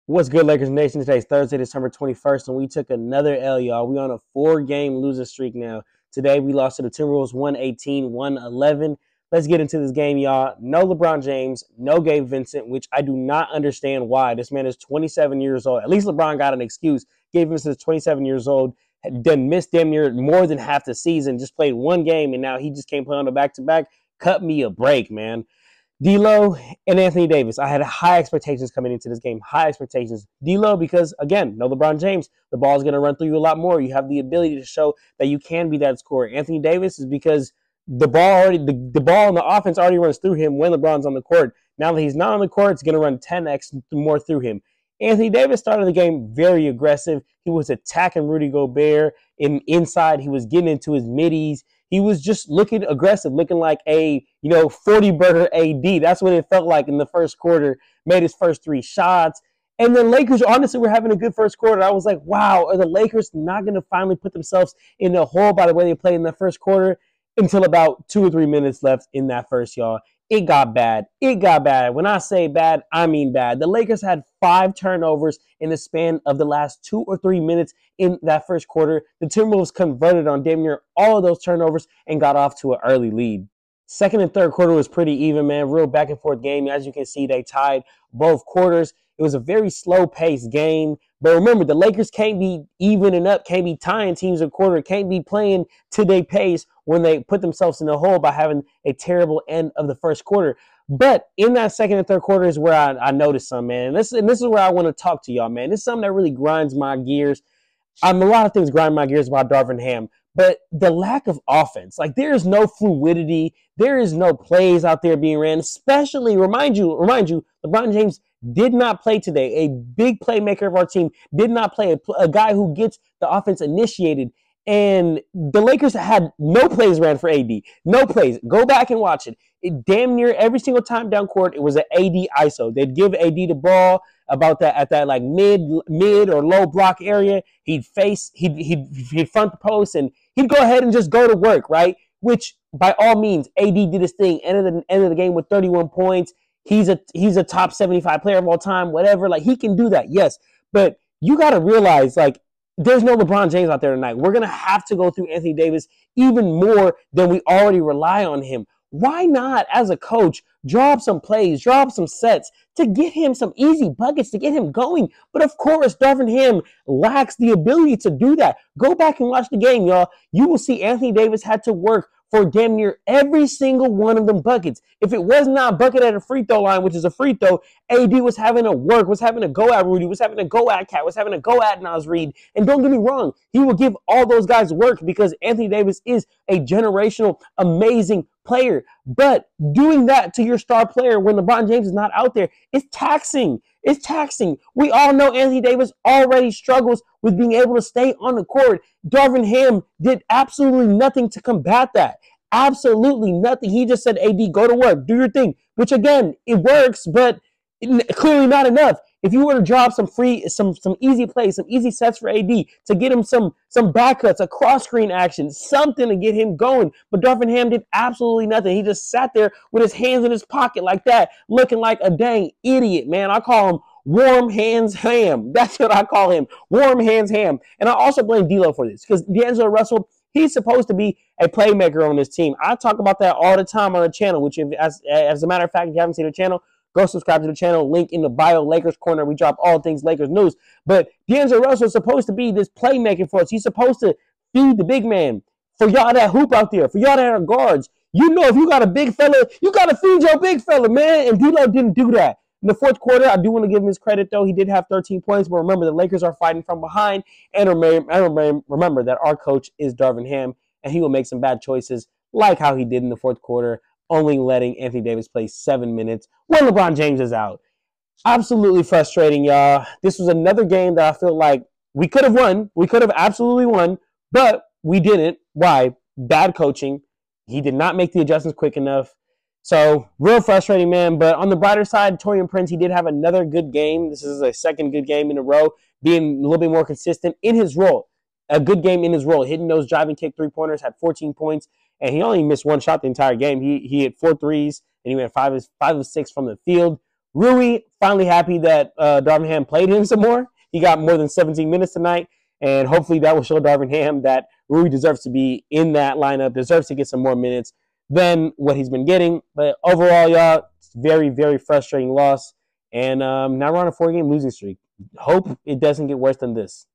What's good, Lakers Nation? Today's Thursday, December 21st, and we took another L, y'all. We on a 4-game losing streak now. Today, we lost to the Timberwolves 118-111. Let's get into this game, y'all. No LeBron James, no Gabe Vincent, which I do not understand why. This man is 27 years old. At least LeBron got an excuse. Gabe Vincent is 27 years old, done missed damn near more than half the season, just played one game, and now he just can't play on the back-to-back. Cut me a break, man. D'Lo and Anthony Davis. I had high expectations coming into this game. High expectations. D'Lo because, again, no LeBron James. The ball is going to run through you a lot more. You have the ability to show that you can be that scorer. Anthony Davis is because the ball and the offense already runs through him when LeBron's on the court. Now that he's not on the court, it's going to run 10x more through him. Anthony Davis started the game very aggressive. He was attacking Rudy Gobert inside. He was getting into his middies. He was just looking aggressive, looking like a 40-burger AD. That's what it felt like in the first quarter. Made his first 3 shots. And the Lakers, honestly, were having a good first quarter. I was like, wow, are the Lakers not going to finally put themselves in the hole by the way they played in the first quarter? Until about 2 or 3 minutes left in that first, y'all. It got bad. It got bad. When I say bad, I mean bad. The Lakers had 5 turnovers in the span of the last 2 or 3 minutes in that first quarter. The Timberwolves converted on damn near all of those turnovers and got off to an early lead. Second and third quarter was pretty even, man. Real back and forth game. As you can see, they tied both quarters. It was a very slow-paced game. But remember, the Lakers can't be evening up, can't be tying teams a quarter, can't be playing to their pace when they put themselves in the hole by having a terrible end of the first quarter. But in that second and third quarter is where I noticed some, man. And this is where I want to talk to y'all, man. This is something that really grinds my gears. A lot of things grind my gears about Darvin Ham. But the lack of offense, like there is no fluidity, there is no plays out there being ran. Especially, remind you, LeBron James did not play today. A big playmaker of our team did not play. A guy who gets the offense initiated. And the Lakers had no plays ran for AD. No plays. Go back and watch it. It damn near every single time down court, it was an AD ISO. They'd give AD the ball about that at that like mid or low block area. He'd front the post and he'd go ahead and just go to work, right? Which by all means, AD did his thing. Ended the game with 31 points. He's a top 75 player of all time, whatever. Like he can do that, yes. But you got to realize, like, there's no LeBron James out there tonight. We're going to have to go through Anthony Davis even more than we already rely on him. Why not, as a coach, draw up some plays, draw up some sets to get him some easy buckets, to get him going? But of course, Darvin Ham lacks the ability to do that. Go back and watch the game, y'all. You will see Anthony Davis had to work for damn near every single one of them buckets. If it was not a bucket at a free throw line, which is a free throw, AD was having to work, was having to go at Rudy, was having to go at Cat, was having to go at Naz Reid. And don't get me wrong, he will give all those guys work because Anthony Davis is a generational, amazing player. But doing that to your star player when LeBron James is not out there is taxing. It's taxing. We all know Anthony Davis already struggles with being able to stay on the court. Darvin Ham did absolutely nothing to combat that. Absolutely nothing. He just said, AD, go to work, do your thing. Which again, it works, but clearly not enough. If you were to drop some easy plays, some easy sets for AD to get him some back cuts, a cross screen action, something to get him going. But Darvin Ham did absolutely nothing. He just sat there with his hands in his pocket like that, looking like a dang idiot, man. I call him Warm Hands Ham. That's what I call him, Warm Hands Ham. And I also blame D'Lo for this because D'Angelo Russell, he's supposed to be a playmaker on this team. I talk about that all the time on the channel, which as a matter of fact, if you haven't seen the channel, go subscribe to the channel. Link in the bio, Lakers Corner. We drop all things Lakers news. But D'Angelo Russell is supposed to be this playmaking for us. He's supposed to feed the big man. For y'all that hoop out there, for y'all that are guards, you know if you got a big fella, you got to feed your big fella, man. And D'Lo didn't do that. In the fourth quarter, I do want to give him his credit, though. He did have 13 points. But remember, the Lakers are fighting from behind. And remember that our coach is Darvin Ham. And he will make some bad choices like how he did in the fourth quarter, only letting Anthony Davis play 7 minutes when LeBron James is out. Absolutely frustrating, y'all. This was another game that I feel like we could have won. We could have absolutely won, but we didn't. Why? Bad coaching. He did not make the adjustments quick enough. So, real frustrating, man. But on the brighter side, Taurean Prince, he did have another good game. This is a second good game in a row, being a little bit more consistent in his role. A good game in his role, hitting those driving kick three-pointers, had 14 points, and he only missed one shot the entire game. He hit 4 threes, and he went 5 of 6 from the field. Rui, finally happy that Darvin Ham played him some more. He got more than 17 minutes tonight, and hopefully that will show Darvin Ham that Rui deserves to be in that lineup, deserves to get some more minutes than what he's been getting. But overall, y'all, it's very, very frustrating loss. And now we're on a 4-game losing streak. Hope it doesn't get worse than this.